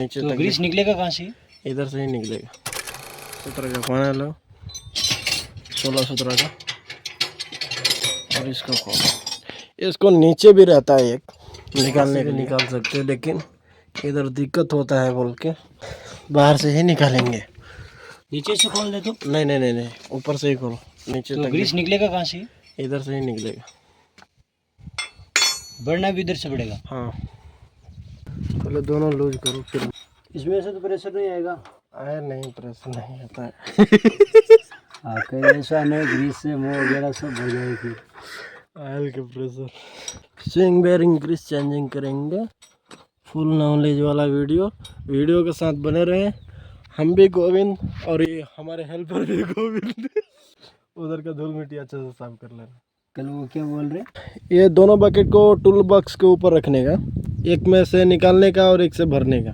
नीचे तो तक ग्रीस निकलेगा कहाँ से? इधर से ही निकलेगा। 17 का कौन है लो, 16-17 का। और इसका कौन, इसको नीचे भी रहता है एक, निकालने के निकाल सकते हैं, लेकिन इधर दिक्कत होता है बोल के बाहर से ही निकालेंगे। नीचे से खोल दे तो। नहीं नहीं नहीं नहीं, ऊपर से ही खोलो, नीचे तो तक ग्रीस निकलेगा कहाँ से? इधर से ही निकलेगा। बढ़ना भी इधर से बढ़ेगा। हाँ, पहले दोनों लूज करो फिर। इसमें से तो प्रेशर नहीं आएगा। आया नहीं, प्रेशर नहीं आता है। हाँ, कहीं ऐसा नहीं ग्रीस से मुँह वगैरह सब भर जाए फिर। ऑयल का pressure. Swing bearing grease changing करेंगे। फुल नॉलेज वाला वीडियो के साथ बने रहे। हम भी गोविंद और ये हमारे हेल्पर भी गोविंद। उधर का धूल मिट्टी अच्छे से साफ कर लेना। कल वो क्या बोल रहे? ये दोनों बकेट को टूल बॉक्स के ऊपर रखने का, एक में से निकालने का और एक से भरने का।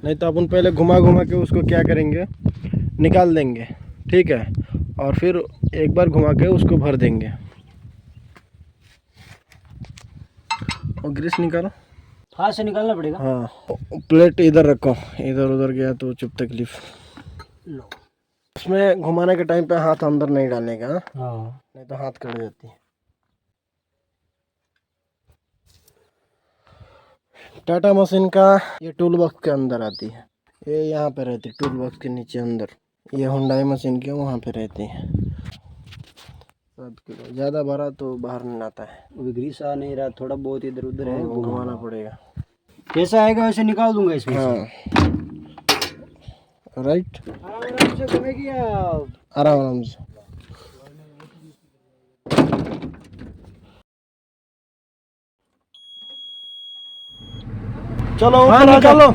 नहीं तो अपन पहले घुमा घुमा के उसको क्या करेंगे, निकाल देंगे, ठीक है, और फिर एक बार घुमा के उसको भर देंगे। और ग्रीस निकालो। हाथ से निकालना पड़ेगा। हाँ, प्लेट इधर रखो, इधर उधर गया तो चुप तकलीफ। लो। उसमें घुमाने के टाइम पे हाथ अंदर नहीं डालने का, हाँ, नहीं तो हाथ कट जाती है। टाटा मशीन का ये टूल बॉक्स के अंदर आती है, ये यहाँ पे रहती है टूल बॉक्स के नीचे अंदर। ये हुंडई मशीन के वहाँ पे रहती है। 7 किलो ज़्यादा भरा तो बाहर नहीं आता है। अभी ग्रीस आ नहीं रहा, थोड़ा बहुत इधर उधर है, घुमाना पड़ेगा। कैसा आएगा वैसे निकाल दूंगा इसमें। हाँ, राइट, आराम से घूमेगी या आराम आराम से। चलो ऊपर निकालो।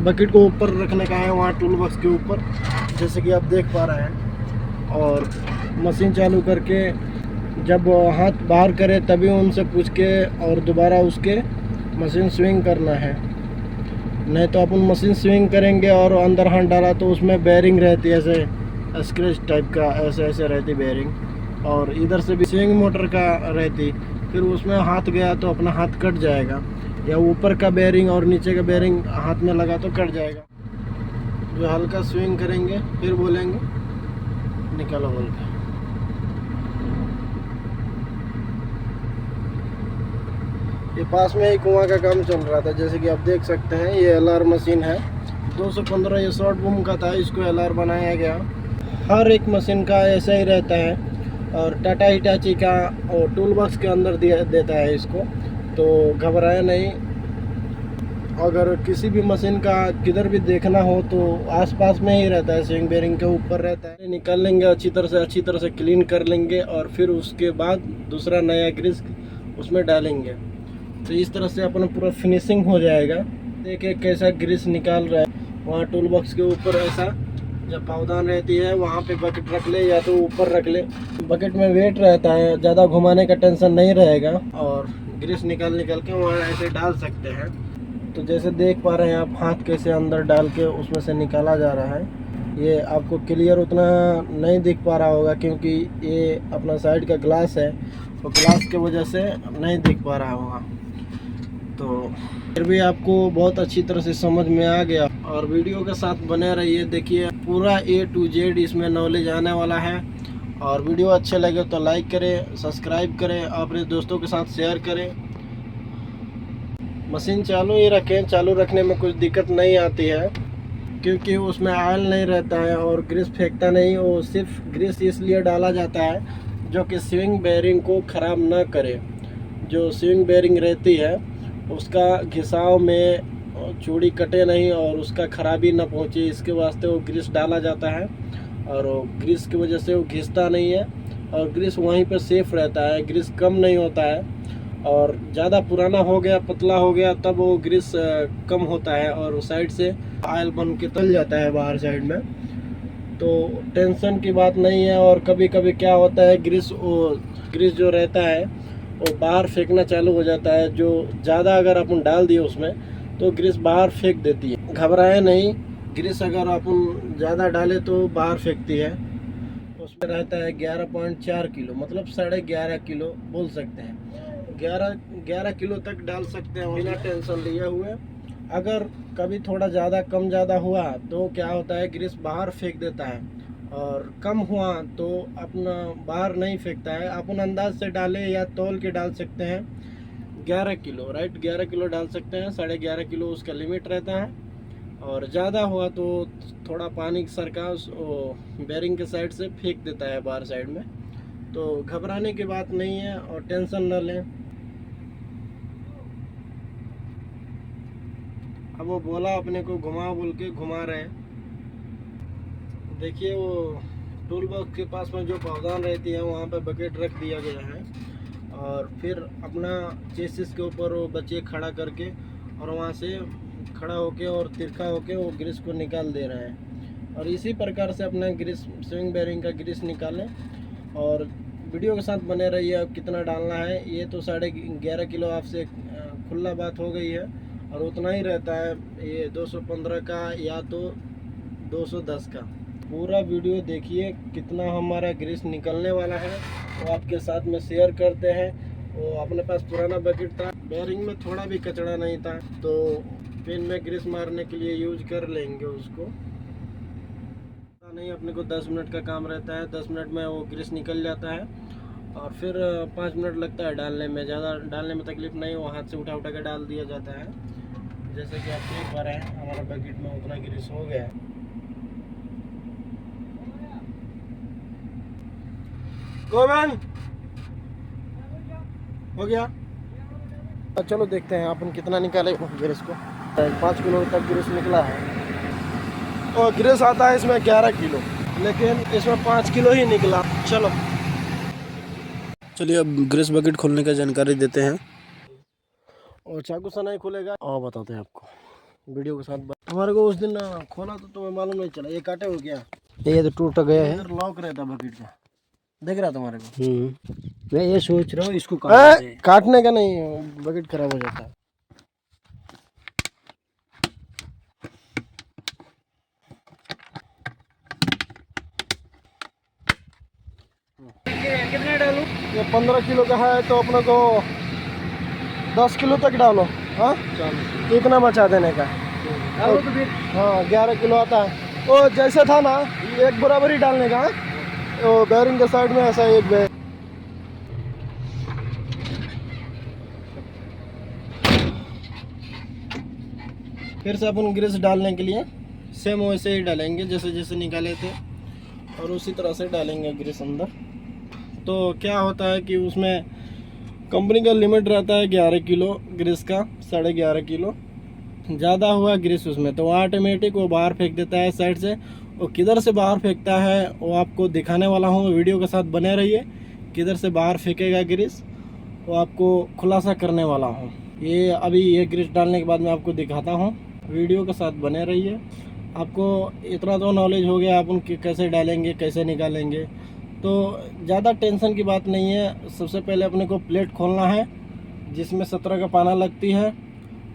बकेट को ऊपर रखने का है, वहाँ टूल बॉक्स के ऊपर, जैसे कि आप देख पा रहे हैं। और मशीन चालू करके जब हाथ बाहर करे तभी उनसे पूछ के और दोबारा उसके मशीन स्विंग करना है। नहीं तो अपन मशीन स्विंग करेंगे और अंदर हाथ डाला तो उसमें बेयरिंग रहती है, ऐसे स्क्रैच टाइप का ऐसे ऐसे रहती बेयरिंग। और इधर से भी स्विंग मोटर का रहती, फिर उसमें हाथ गया तो अपना हाथ कट जाएगा, या ऊपर का बेयरिंग और नीचे का बेयरिंग हाथ में लगा तो कट जाएगा। जो हल्का स्विंग करेंगे फिर बोलेंगे निकालो बोल के। ये पास में ही कुआं का काम चल रहा था, जैसे कि आप देख सकते हैं। ये एलआर मशीन है, 215, ये शॉर्ट बूम का था, इसको एलआर बनाया गया। हर एक मशीन का ऐसा ही रहता है। और टाटा हिटाची का और टूल बॉक्स के अंदर दिया देता है इसको, तो घबराए नहीं। अगर किसी भी मशीन का किधर भी देखना हो तो आसपास में ही रहता है, स्विंग बेयरिंग के ऊपर रहता है। निकाल लेंगे अच्छी तरह से क्लीन कर लेंगे, और फिर उसके बाद दूसरा नया ग्रीस उसमें डालेंगे। तो इस तरह से अपना पूरा फिनिशिंग हो जाएगा। देखिए कैसा ग्रीस निकाल रहा है। वहाँ टूल बॉक्स के ऊपर ऐसा जब पावदान रहती है वहाँ पे बकेट रख ले, या तो ऊपर रख ले। बकेट में वेट रहता है, ज़्यादा घुमाने का टेंशन नहीं रहेगा, और ग्रीस निकाल के वहाँ ऐसे डाल सकते हैं। तो जैसे देख पा रहे हैं आप, हाथ कैसे अंदर डाल के उसमें से निकाला जा रहा है। ये आपको क्लियर उतना नहीं दिख पा रहा होगा, क्योंकि ये अपना साइड का ग्लास है, तो ग्लास की वजह से नहीं दिख पा रहा होगा। तो फिर भी आपको बहुत अच्छी तरह से समझ में आ गया। और वीडियो के साथ बने रहिए, देखिए पूरा A to Z इसमें नॉलेज आने वाला है। और वीडियो अच्छे लगे तो लाइक करें, सब्सक्राइब करें, अपने दोस्तों के साथ शेयर करें। मशीन चालू ही रखें, चालू रखने में कुछ दिक्कत नहीं आती है, क्योंकि उसमें ऑयल नहीं रहता है और ग्रीस फेंकता नहीं। वो सिर्फ ग्रीस इसलिए डाला जाता है जो कि स्विंग बेयरिंग को ख़राब ना करे। जो स्विंग बेयरिंग रहती है उसका घिसाव में चूड़ी कटे नहीं और उसका खराबी ना पहुंचे, इसके वास्ते वो ग्रीस डाला जाता है। और ग्रीस की वजह से वो घिसता नहीं है, और ग्रीस वहीं पे सेफ रहता है, ग्रीस कम नहीं होता है। और ज़्यादा पुराना हो गया, पतला हो गया, तब वो ग्रीस कम होता है और साइड से ऑयल बन के तल जाता है बाहर साइड में। तो टेंशन की बात नहीं है। और कभी कभी क्या होता है, ग्रीस जो रहता है वो बाहर फेंकना चालू हो जाता है। जो ज़्यादा अगर अपन डाल दिए उसमें तो ग्रीस बाहर फेंक देती है। घबराए नहीं, ग्रीस अगर अपन ज़्यादा डाले तो बाहर फेंकती है। उसमें रहता है 11.4 किलो, मतलब 11.5 किलो बोल सकते हैं। 11 किलो तक डाल सकते हैं बिना टेंशन लिए हुए। अगर कभी थोड़ा ज़्यादा कम ज़्यादा हुआ तो क्या होता है, ग्रीस बाहर फेंक देता है, और कम हुआ तो अपना बाहर नहीं फेंकता है। अपन अंदाज से डाले या तौल के डाल सकते हैं 11 किलो, राइट, 11 किलो डाल सकते हैं। 11.5 किलो उसका लिमिट रहता है। और ज़्यादा हुआ तो थोड़ा पानी सरका बेरिंग के साइड से फेंक देता है बाहर साइड में। तो घबराने की बात नहीं है और टेंशन न लें। अब वो बोला अपने को घुमा, बोल के घुमा रहे हैं। देखिए वो टूल बॉक्स के पास में जो पावदान रहती है वहाँ पे बकेट रख दिया गया है, और फिर अपना चेसिस के ऊपर वो बच्चे खड़ा करके और वहाँ से खड़ा होके और तिरछा होके वो ग्रीस को निकाल दे रहे हैं। और इसी प्रकार से अपना ग्रीस, स्विंग बेरिंग का ग्रीस निकालें। और वीडियो के साथ बने रहिए। अब कितना डालना है, ये तो 11.5 किलो आपसे खुला बात हो गई है, और उतना ही रहता है ये 215 का या तो 210 का। पूरा वीडियो देखिए कितना हमारा ग्रीस निकलने वाला है, वो आपके साथ में शेयर करते हैं। वो अपने पास पुराना बकेट था, बेरिंग में थोड़ा भी कचड़ा नहीं था, तो पिन में ग्रीस मारने के लिए यूज कर लेंगे उसको। नहीं, अपने को 10 मिनट का काम रहता है, 10 मिनट में वो ग्रीस निकल जाता है। और फिर 5 मिनट लगता है डालने में, ज़्यादा डालने में तकलीफ नहीं, वो हाथ से उठा उठा के डाल दिया जाता है। जैसे कि आप देख पा रहे हैं हमारा बकेट में उतना ग्रीस हो गया है। गोवन हो गया। चलो देखते हैं अपन कितना निकाले ग्रीस को। 5 किलो तक ग्रीस निकला है, और ग्रीस आता है इसमें 11 किलो, लेकिन इसमें 5 किलो ही निकला। चलिए अब ग्रीस बकेट खोलने का जानकारी देते हैं, और चाकू से नहीं खुलेगा और बताते हैं आपको वीडियो के साथ। हमारे को उस दिन खोला तो तुम्हें मालूम नहीं चला, ये काटे हो गया, ये तो टूट गया है। लॉक रहता बकेट का, देख रहा तुम्हारे को। मैं ये सोच रहा हूँ इसको काटने का नहीं, बकेट खराब हो जाता है। कितने डालूं? ये 15 किलो का है तो अपने को 10 किलो तक डालो। हाँ, इतना बचा देने का। तो फिर हाँ 11 किलो आता है। वो जैसे था ना, एक बराबर ही डालने का। वो बेरिंग के साइड में ऐसा एक बेर। फिर से अपन ग्रीस डालने के लिए सेम वैसे ही डालेंगे जैसे जैसे निकाले थे, और उसी तरह से डालेंगे ग्रीस अंदर। तो क्या होता है कि उसमें कंपनी का लिमिट रहता है 11 किलो ग्रीस का, 11.5 किलो। ज़्यादा हुआ ग्रीस उसमें तो ऑटोमेटिक वो बाहर फेंक देता है साइड से। वो किधर से बाहर फेंकता है वो आपको दिखाने वाला हूँ, वीडियो के साथ बने रहिए। किधर से बाहर फेंकेगा ग्रीस वो आपको खुलासा करने वाला हूँ। ये अभी ये ग्रीस डालने के बाद मैं आपको दिखाता हूँ, वीडियो के साथ बने रहिए। आपको इतना तो नॉलेज हो गया अपन कैसे डालेंगे कैसे निकालेंगे, तो ज़्यादा टेंशन की बात नहीं है। सबसे पहले अपने को प्लेट खोलना है जिसमें 17 का पाना लगती है,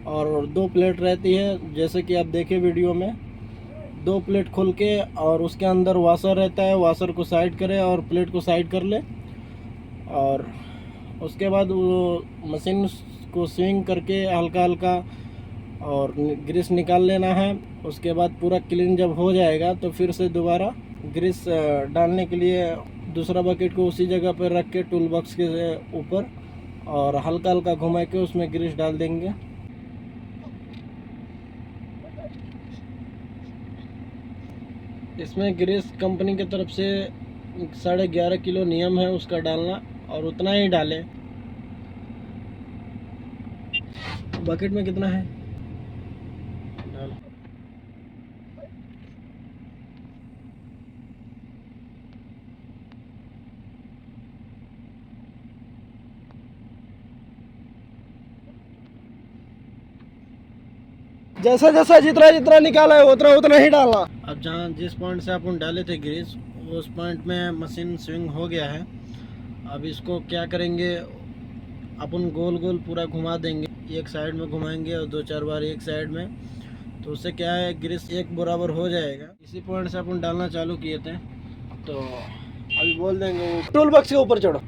और 2 प्लेट रहती है जैसे कि आप देखें वीडियो में। 2 प्लेट खोल के और उसके अंदर वाशर रहता है, वाशर को साइड करें और प्लेट को साइड कर ले, और उसके बाद वो मशीन को स्विंग करके हल्का हल्का और ग्रीस निकाल लेना है। उसके बाद पूरा क्लीन जब हो जाएगा तो फिर से दोबारा ग्रीस डालने के लिए दूसरा बकेट को उसी जगह पर रख के टूल बॉक्स के ऊपर और हल्का हल्का घुमा के उसमें ग्रीस डाल देंगे। इसमें ग्रीस कंपनी की तरफ से 11.5 किलो नियम है उसका डालना, और उतना ही डालें। बकेट में कितना है डाल। जैसा जैसा जितना जितना निकाला है उतना उतना ही डालना। अब जहाँ जिस पॉइंट से अपन डाले थे ग्रीस उस पॉइंट में मशीन स्विंग हो गया है। अब इसको क्या करेंगे, अपन गोल गोल पूरा घुमा देंगे, एक साइड में घुमाएंगे और 2-4 बार एक साइड में, तो उससे क्या है ग्रीस एक बराबर हो जाएगा। इसी पॉइंट से अपन डालना चालू किए थे, तो अभी बोल देंगे वो टूल बॉक्स के ऊपर चढ़ो।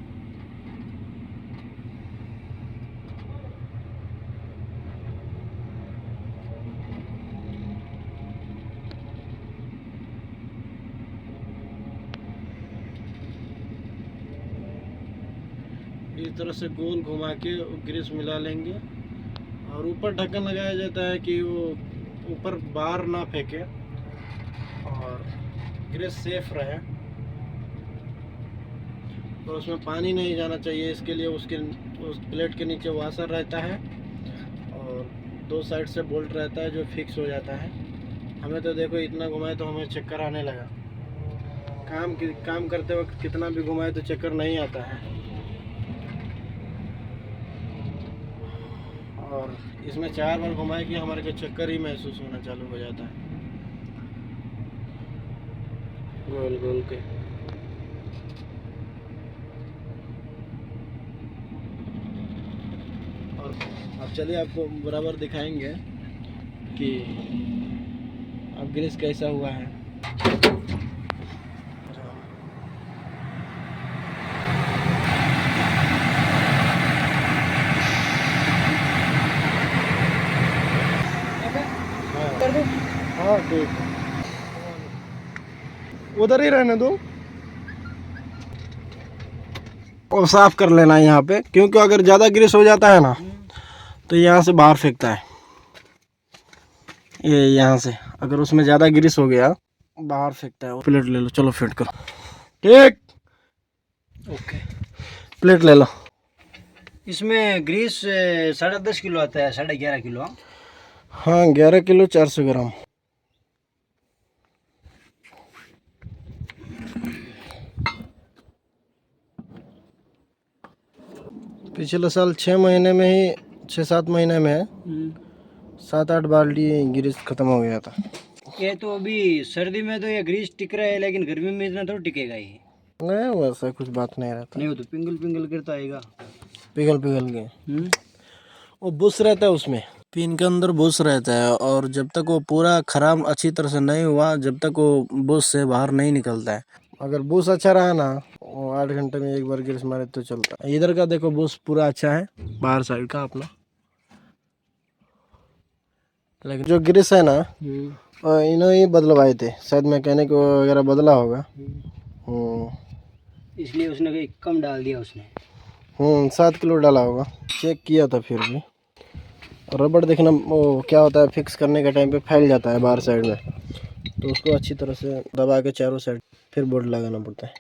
इस तरह से गोल घुमा के ग्रीस मिला लेंगे। और ऊपर ढक्कन लगाया जाता है कि वो ऊपर बाहर ना फेंके और ग्रीस सेफ रहे। तो उसमें पानी नहीं जाना चाहिए, इसके लिए उस प्लेट के नीचे वाशर रहता है और 2 साइड से बोल्ट रहता है जो फिक्स हो जाता है। हमें तो देखो इतना घुमाए तो हमें चक्कर आने लगा। काम करते वक्त कितना भी घुमाए तो चक्कर नहीं आता है। और इसमें 4 बार घुमाए कि हमारे को चक्कर ही महसूस होना चालू हो जाता है गोल गोल के। और अब चलिए आपको बराबर दिखाएंगे कि अब ग्रीस कैसा हुआ है। हाँ ठीक है, उधर ही रहने दो। और साफ कर लेना यहाँ पे, क्योंकि अगर ज़्यादा ग्रीस हो जाता है ना तो यहाँ से बाहर फेंकता है। ये यहाँ से अगर उसमें ज़्यादा ग्रीस हो गया बाहर फेंकता है। प्लेट ले लो, चलो फिट करो। ठीक, ओके। प्लेट ले लो। इसमें ग्रीस 10.5 किलो आता है, 11.5 किलो। हाँ 11 किलो 400 ग्राम। पिछले साल 6 महीने में ही 6-7 महीने में 7-8 बाल्टी ग्रीस खत्म हो गया था। ये तो अभी सर्दी में तो ये ग्रीस टिक रहा है, लेकिन गर्मी में इतना थोड़ा टिकेगा ये। नहीं वैसा कुछ बात नहीं रहता। नहीं, वो तो पिघल पिघल करता आएगा। पिघल के वो बुश रहता है, उसमें पिन के अंदर बुश रहता है। और जब तक वो पूरा खराब अच्छी तरह से नहीं हुआ, जब तक वो बुश से बाहर नहीं निकलता है। अगर बुश अच्छा रहा ना, वो 8 घंटे में एक बार ग्रीस मारे तो चलता है। इधर का देखो बुश पूरा अच्छा है, बाहर साइड का अपना। लेकिन जो ग्रीस है ना इन्होंने ही बदलवाए थे, शायद मैकेनिक वगैरह बदला होगा। इसलिए उसने कहीं कम डाल दिया उसने। 7 किलो डाला होगा, चेक किया था। फिर भी रबड़ देखना वो क्या होता है, फिक्स करने के टाइम पे फैल जाता है बाहर साइड में, तो उसको अच्छी तरह से दबा के चारों साइड फिर बोल्ट लगाना पड़ता है।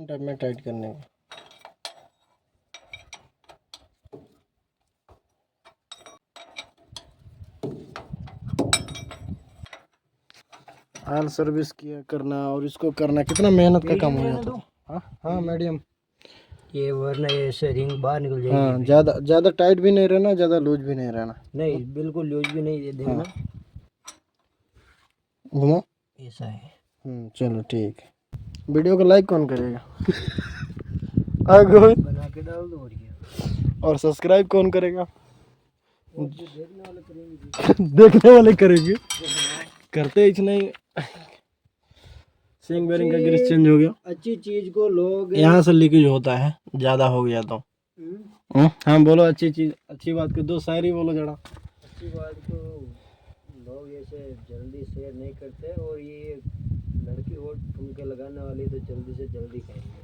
टाइप में टाइट करने का। ऑयल सर्विस किया करना और इसको करना कितना मेहनत का काम हो जाता है। हाँ मीडियम। ये वरना ये से रिंग बाहर निकल जाएगी। हाँ ज़्यादा टाइट भी नहीं रहना, ज़्यादा लूज भी नहीं रहना। नहीं, बिल्कुल लूज भी नहीं, ये देखना। घुमा ऐसा है। चलो ठीक है। वीडियो को लाइक कौन करेगा? आगे बना के डाल दो। और क्या? और सब्सक्राइब कौन करेगा? देखने वाले करेंगे। देखने वाले करेंगे, करते ही नहीं। सिंग बेरिंग का ग्रीस चेंज हो गया। अच्छी चीज को लोग यहाँ से लीकेज होता है, ज़्यादा हो गया तो। हाँ बोलो, अच्छी चीज, अच्छी बात को 2 शायरी बोलो जरा। अच्छी बात को लोग ऐसे जल्दी शेयर नहीं करते, और ये लड़की और ठुमके लगाने वाली तो जल्दी से जल्दी करेंगे।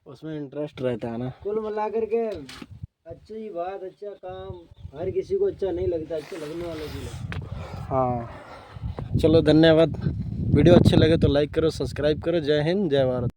उसमें इंटरेस्ट रहता है ना। कुल मिला करके अच्छी बात, अच्छा काम हर किसी को अच्छा नहीं लगता, अच्छा लगने वाले भी लगता। हाँ चलो धन्यवाद। वीडियो अच्छे लगे तो लाइक करो, सब्सक्राइब करो। जय हिंद, जय भारत।